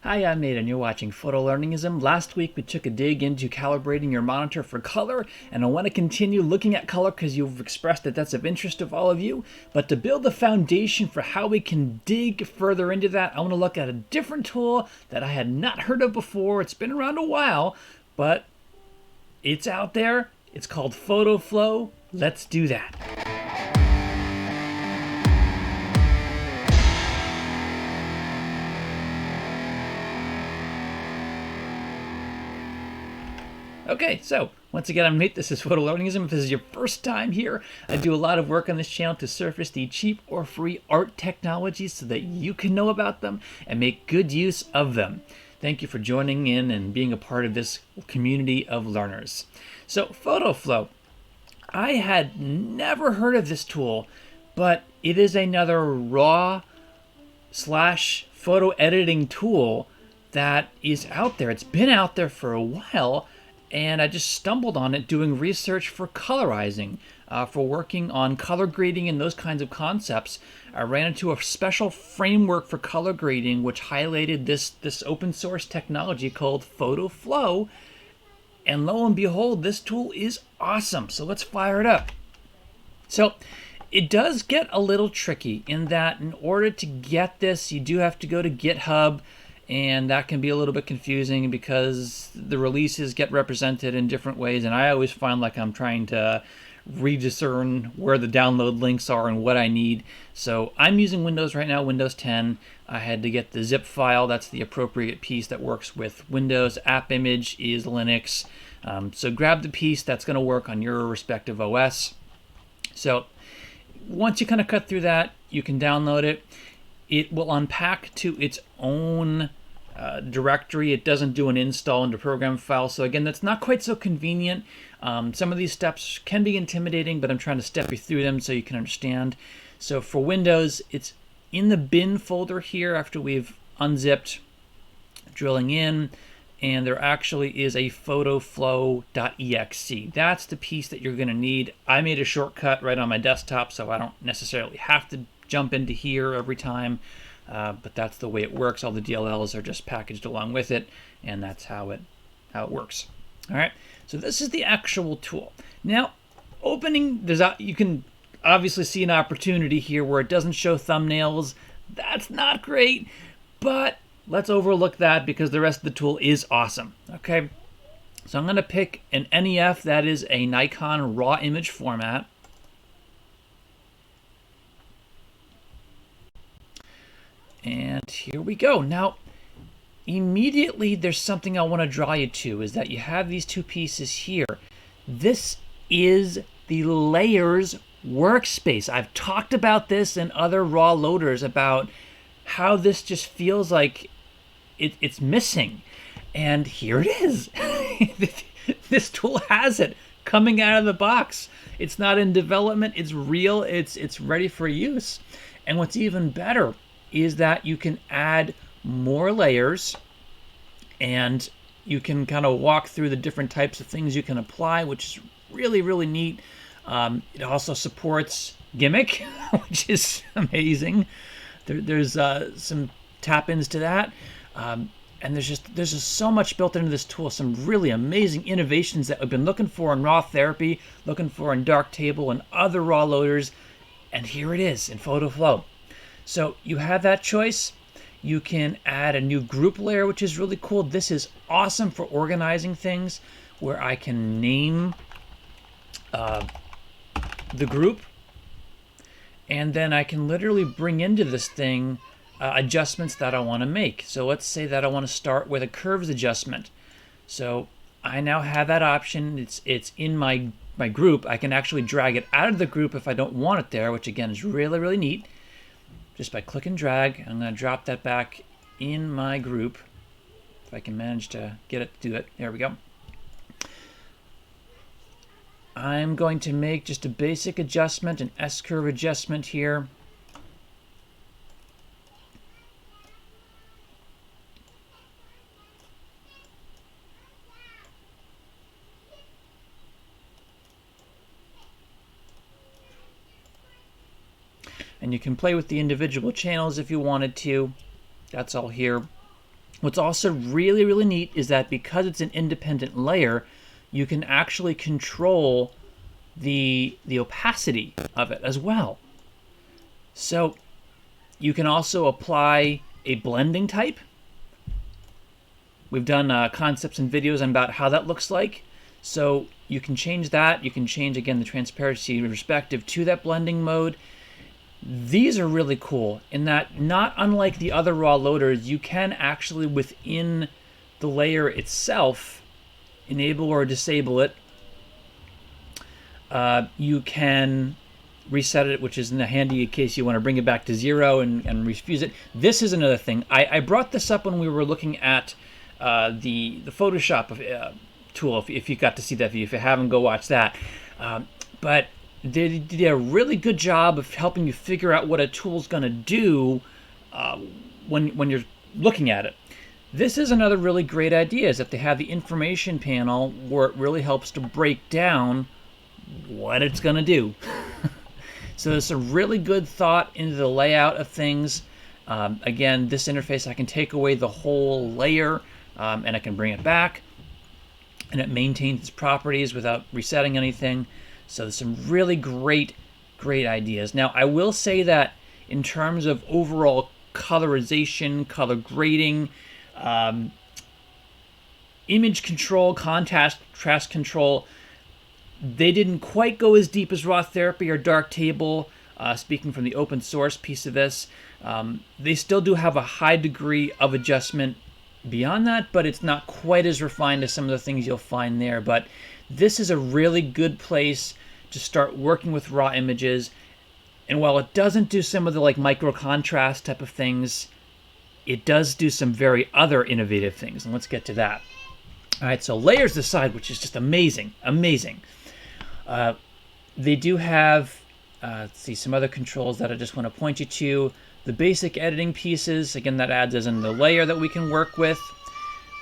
Hi, I'm Nate and you're watching Photolearningism. Last week we took a dig into calibrating your monitor for color, and I want to continue looking at color because you've expressed that that's of interest of all of you. But to build the foundation for how we can dig further into that, I want to look at a different tool that I had not heard of before. It's been around a while, but it's out there. It's called PhotoFlow. Let's do that. Okay, so once again, I'm Nate. This is Photolearningism. If this is your first time here, I do a lot of work on this channel to surface the cheap or free art technologies so that you can know about them and make good use of them. Thank you for joining in and being a part of this community of learners. So, PhotoFlow. I had never heard of this tool, but it is another raw / photo editing tool that is out there. It's been out there for a while, and I just stumbled on it doing research for colorizing, for working on color grading and those kinds of concepts. I ran into a special framework for color grading which highlighted this open source technology called PhotoFlow, and lo and behold, this tool is awesome. So let's fire it up. So it does get a little tricky in that in order to get this, you do have to go to GitHub, and that can be a little bit confusing because the releases get represented in different ways, and I always find like I'm trying to rediscern where the download links are and what I need. So I'm using Windows right now, Windows 10. I had to get the zip file. That's the appropriate piece that works with Windows. App image is Linux. So grab the piece that's going to work on your respective OS. So once you kind of cut through that, you can download it. It will unpack to its own directory. It doesn't do an install into program file. So again, that's not quite so convenient. Some of these steps can be intimidating, but I'm trying to step you through them so you can understand. So for Windows, it's in the bin folder here after we've unzipped, drilling in, and there actually is a photoflow.exe. That's the piece that you're going to need. I made a shortcut right on my desktop, so I don't necessarily have to jump into here every time, but that's the way it works. All the DLLs are just packaged along with it, and that's how it works. All right, so this is the actual tool. Now, you can obviously see an opportunity here where it doesn't show thumbnails. That's not great, but let's overlook that because the rest of the tool is awesome. Okay, so I'm going to pick an NEF, that is a Nikon raw image format. And here we go. Now, immediately there's something I want to draw you to, is that you have these two pieces here. This is the layers workspace. I've talked about this in other raw loaders about how this just feels like it's missing. And here it is. This tool has it coming out of the box. It's not in development. It's real. It's ready for use. And what's even better is that you can add more layers, and you can kind of walk through the different types of things you can apply, which is really, really neat. It also supports Gimmick, which is amazing. There's some tap-ins to that, and there's just so much built into this tool. Some really amazing innovations that we've been looking for in raw therapy, looking for in Darktable and other raw loaders, and here it is in PhotoFlow. So you have that choice. You can add a new group layer, which is really cool. This is awesome for organizing things, where I can name the group, and then I can literally bring into this thing adjustments that I want to make. So let's say that I want to start with a curves adjustment. So I now have that option. It's in my group. I can actually drag it out of the group if I don't want it there, which again is really, really neat. Just by click and drag, I'm going to drop that back in my group. If I can manage to get it to do it. There we go. I'm going to make just a basic adjustment, an S-curve adjustment here. And you can play with the individual channels if you wanted to. That's all here. What's also really, really neat is that because it's an independent layer, you can actually control the opacity of it as well. So you can also apply a blending type. We've done concepts and videos about how that looks like. So you can change that. You can change, again, the transparency respective to that blending mode. These are really cool in that, not unlike the other raw loaders, you can actually, within the layer itself, enable or disable it. You can reset it, which is in the handy case you want to bring it back to 0 and refuse it. This is another thing. I brought this up when we were looking at the Photoshop tool. If you got to see that video, if you haven't, go watch that. But they did a really good job of helping you figure out what a tool's going to do when you're looking at it. This is another really great idea, is that they have the information panel where it really helps to break down what it's going to do. So there's a really good thought into the layout of things. Again, this interface, I can take away the whole layer and I can bring it back, and it maintains its properties without resetting anything. So there's some really great ideas. Now, I will say that in terms of overall colorization, color grading, image control, contrast control, they didn't quite go as deep as Raw Therapy or Darktable. Speaking from the open source piece of this, they still do have a high degree of adjustment beyond that, but it's not quite as refined as some of the things you'll find there. But this is a really good place to start working with raw images. And while it doesn't do some of the micro contrast type of things, it does do some very other innovative things. And let's get to that. All right, so layers aside, which is just amazing. They do have, let's see, some other controls that I just want to point you to. The basic editing pieces, again, that adds as in the layer that we can work with.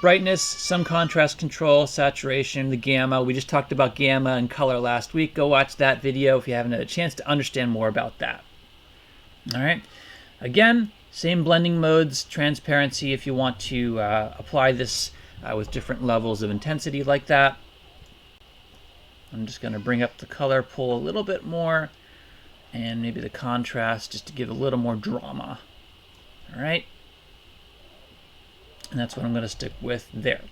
Brightness, some contrast control, saturation, the gamma. We just talked about gamma and color last week. Go watch that video if you haven't had a chance to understand more about that. All right. Again, same blending modes, transparency if you want to apply this with different levels of intensity like that. I'm just going to bring up the color, pull a little bit more, and maybe the contrast just to give a little more drama. All right. And that's what I'm going to stick with there.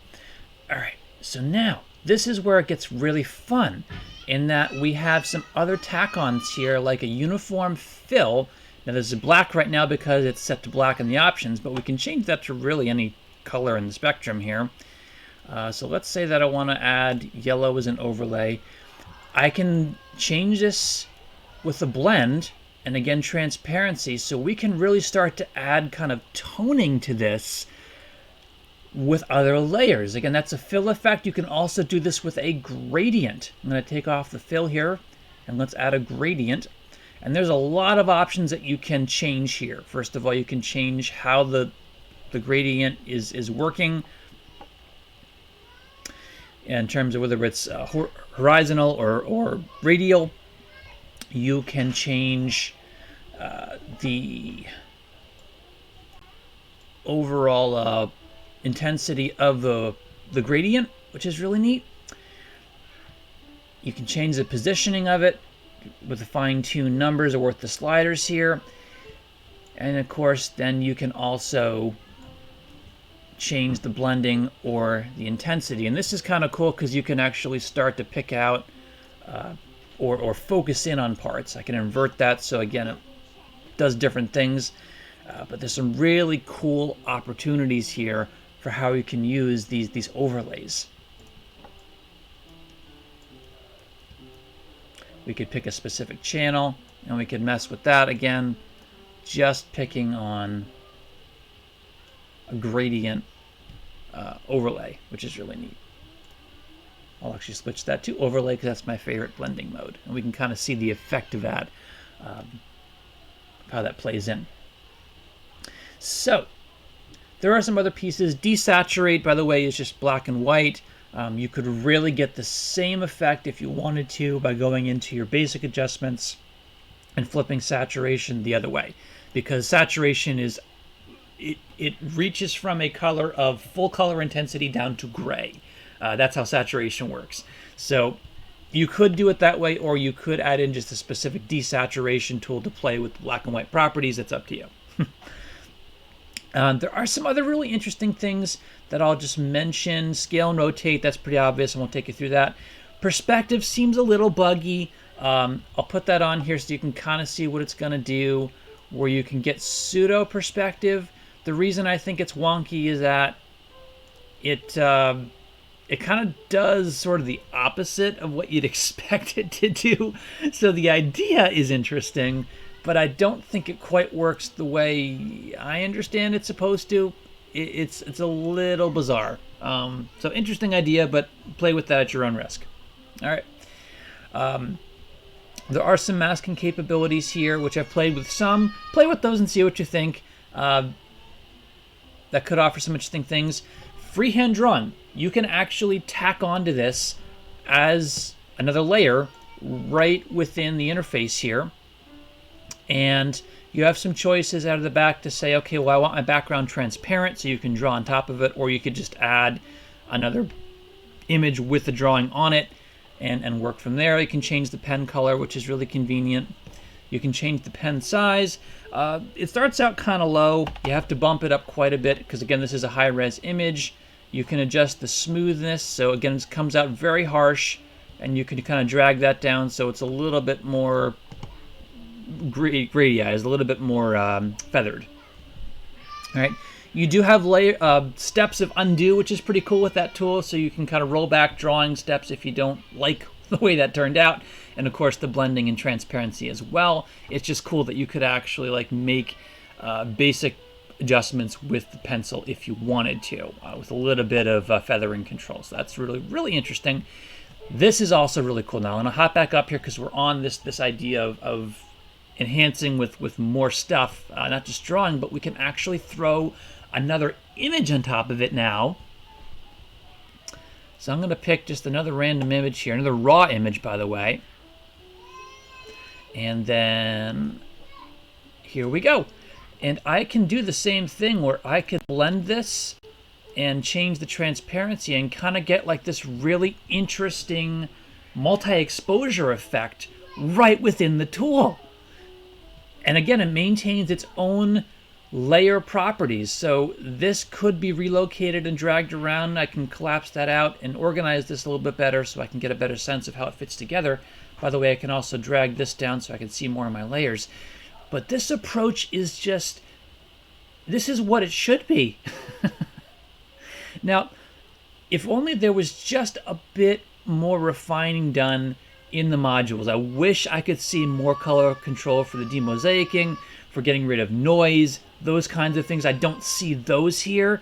All right, so now this is where it gets really fun, in that we have some other tack-ons here, like a uniform fill. Now there's a black right now because it's set to black in the options, but we can change that to really any color in the spectrum here. So let's say that I want to add yellow as an overlay. I can change this with a blend, and again, transparency, so we can really start to add kind of toning to this with other layers. Again, that's a fill effect. You can also do this with a gradient. I'm going to take off the fill here, and let's add a gradient. And there's a lot of options that you can change here. First of all, you can change how the gradient is working in terms of whether it's horizontal or radial. You can change the overall intensity of the gradient, which is really neat. You can change the positioning of it with the fine-tuned numbers or with the sliders here. And of course, then you can also change the blending or the intensity. And this is kind of cool because you can actually start to pick out or focus in on parts. I can invert that, so again, it does different things. But there's some really cool opportunities here for how you can use these overlays. We could pick a specific channel, and we could mess with that again, just picking on a gradient overlay, which is really neat. I'll actually switch that to overlay because that's my favorite blending mode, and we can kind of see the effect of that, how that plays in. So there are some other pieces. Desaturate, by the way, is just black and white. You could really get the same effect if you wanted to by going into your basic adjustments and flipping saturation the other way, because saturation is it reaches from a color of full color intensity down to gray. That's how saturation works. So you could do it that way, or you could add in just a specific desaturation tool to play with black and white properties. It's up to you. There are some other really interesting things that I'll just mention. Scale and rotate, that's pretty obvious. I won't take you through that. Perspective seems a little buggy. I'll put that on here so you can kind of see what it's going to do, where you can get pseudo perspective. The reason I think it's wonky is that it kind of does sort of the opposite of what you'd expect it to do. So the idea is interesting, but I don't think it quite works the way I understand it's supposed to. It's a little bizarre. So interesting idea, but play with that at your own risk. All right. There are some masking capabilities here, which I've played with some. Play with those and see what you think. That could offer some interesting things. Freehand drawing. You can actually tack onto this as another layer right within the interface here. And you have some choices out of the back to say, okay, well, I want my background transparent, so you can draw on top of it, or you could just add another image with the drawing on it and work from there. You can change the pen color, which is really convenient. You can change the pen size. It starts out kind of low. You have to bump it up quite a bit because, again, this is a high-res image. You can adjust the smoothness. So, again, it comes out very harsh, and you can kind of drag that down so it's a little bit more gradient, a little bit more feathered. All right. You do have steps of undo, which is pretty cool with that tool, so you can kind of roll back drawing steps if you don't like the way that turned out. And of course the blending and transparency as well. It's just cool that you could actually like make basic adjustments with the pencil if you wanted to, with a little bit of feathering control. So that's really, really interesting. This is also really cool. Now I'm gonna hop back up here because we're on this idea of enhancing with more stuff, not just drawing, but we can actually throw another image on top of it now. So I'm going to pick just another random image here, another raw image, by the way. And then here we go. And I can do the same thing where I could blend this and change the transparency and kind of get like this really interesting multi-exposure effect right within the tool. And again, it maintains its own layer properties. So this could be relocated and dragged around. I can collapse that out and organize this a little bit better so I can get a better sense of how it fits together. By the way, I can also drag this down so I can see more of my layers. But this approach is just, this is what it should be. Now, if only there was just a bit more refining done in the modules. I wish I could see more color control for the demosaicing, for getting rid of noise, those kinds of things. I don't see those here,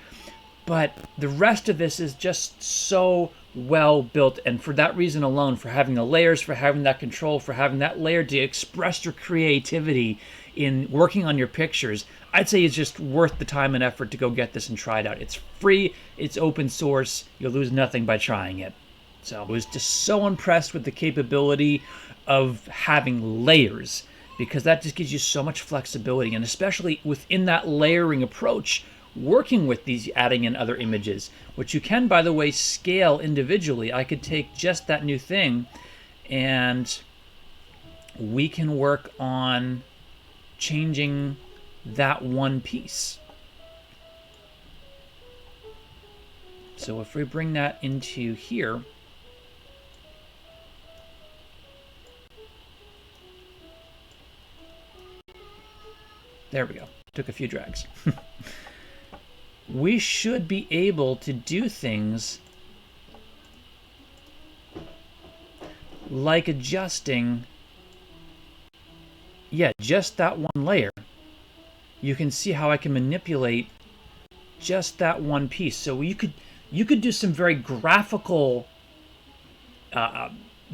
but the rest of this is just so well built, and for that reason alone, for having the layers, for having that control, for having that layer to express your creativity in working on your pictures, I'd say it's just worth the time and effort to go get this and try it out. It's free, it's open source, you'll lose nothing by trying it. So I was just so impressed with the capability of having layers, because that just gives you so much flexibility, and especially within that layering approach, working with these, adding in other images, which you can, by the way, scale individually. I could take just that new thing and we can work on changing that one piece. So if we bring that into here, there we go. Took a few drags. We should be able to do things like adjusting, just that one layer. You can see how I can manipulate just that one piece. So you could do some very graphical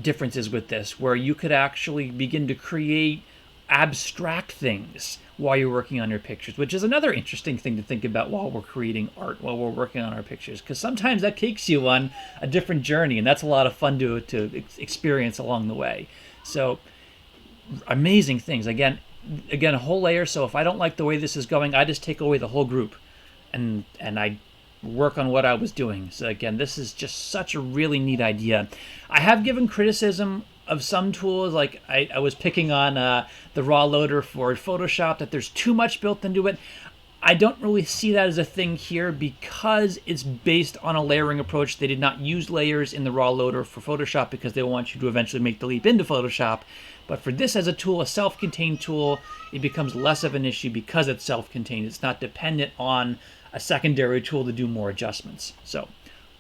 differences with this, where you could actually begin to create abstract things while you're working on your pictures, which is another interesting thing to think about while we're creating art, while we're working on our pictures, because sometimes that takes you on a different journey, and that's a lot of fun to experience along the way. So amazing things. Again, again, a whole layer. So if I don't like the way this is going, I just take away the whole group and I work on what I was doing. So again, this is just such a really neat idea. I have given criticism of some tools, like I was picking on the raw loader for Photoshop, that there's too much built into it. I don't really see that as a thing here because it's based on a layering approach. They did not use layers in the raw loader for Photoshop because they want you to eventually make the leap into Photoshop. But for this as a tool, a self-contained tool, it becomes less of an issue because it's self-contained. It's not dependent on a secondary tool to do more adjustments. So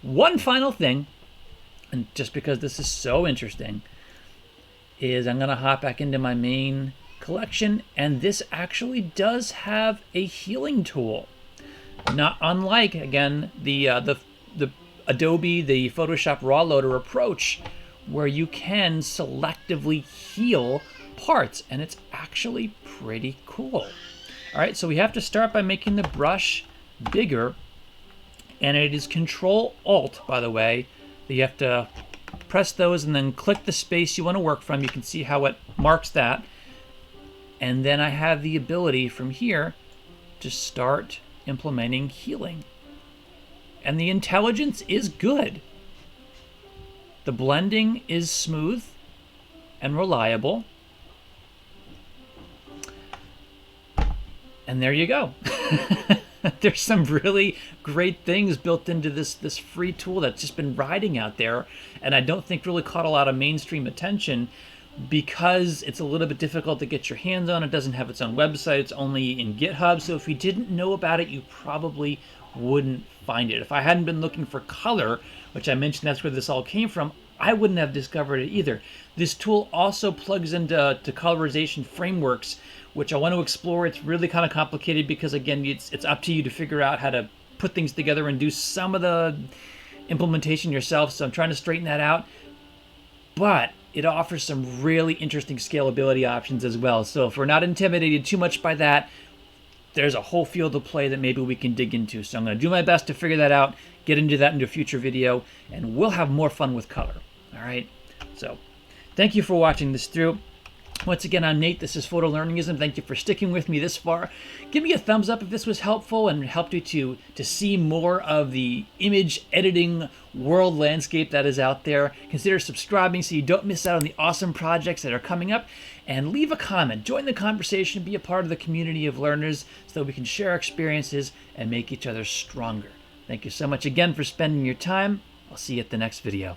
one final thing, and just because this is so interesting, is I'm going to hop back into my main collection, and this actually does have a healing tool, not unlike, again, the Adobe, the Photoshop raw loader approach, where you can selectively heal parts, and it's actually pretty cool. All right, so we have to start by making the brush bigger, and it is Control-Alt, by the way, that you have to press those and then click the space you want to work from. You can see how it marks that. And then I have the ability from here to start implementing healing. And the intelligence is good. The blending is smooth and reliable. And there you go. There's some really great things built into this free tool that's just been riding out there, and I don't think really caught a lot of mainstream attention because it's a little bit difficult to get your hands on. It doesn't have its own website. It's only in GitHub. So if you didn't know about it, you probably wouldn't find it. If I hadn't been looking for color, which I mentioned that's where this all came from, I wouldn't have discovered it either. This tool also plugs into colorization frameworks, which I want to explore. It's really kind of complicated because, again, it's up to you to figure out how to put things together and do some of the implementation yourself. So I'm trying to straighten that out. But it offers some really interesting scalability options as well. So if we're not intimidated too much by that, there's a whole field of play that maybe we can dig into. So I'm going to do my best to figure that out, get into that into a future video, and we'll have more fun with color. All right? So thank you for watching this through. Once again, I'm Nate. This is Photolearningism. Thank you for sticking with me this far. Give me a thumbs up if this was helpful and helped you to see more of the image editing world landscape that is out there. Consider subscribing so you don't miss out on the awesome projects that are coming up. And leave a comment. Join the conversation. Be a part of the community of learners so that we can share our experiences and make each other stronger. Thank you so much again for spending your time. I'll see you at the next video.